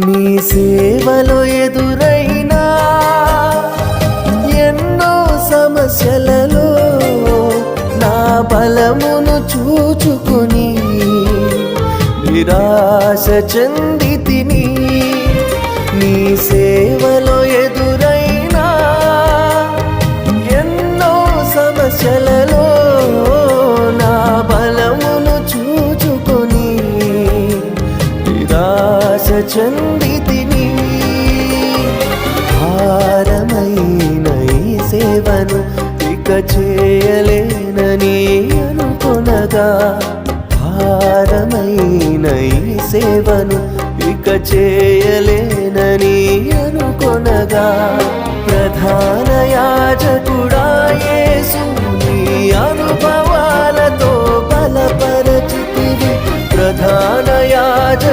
నీ సేవలో ఎదురైనా ఎన్నో సమస్యలలో నా బలమును చూచుకుని నిరాశ చెందితిని. నీ సేవలో ఎదురైనా ఎన్నో సమస్యలలో నా బలమును చూచుకుని నిరాశ చెందితిని. భారమైన ఈ సేవను ఇక చేయలేనని అనుకొనగా, భారమైన ఈ సేవను ఇక చేయలేనని అనుకొనగా, ప్రధాన యాజకుడా యేసు నీ అనుభవాలతో బలపరచితివి. ప్రధాన యాజకుడా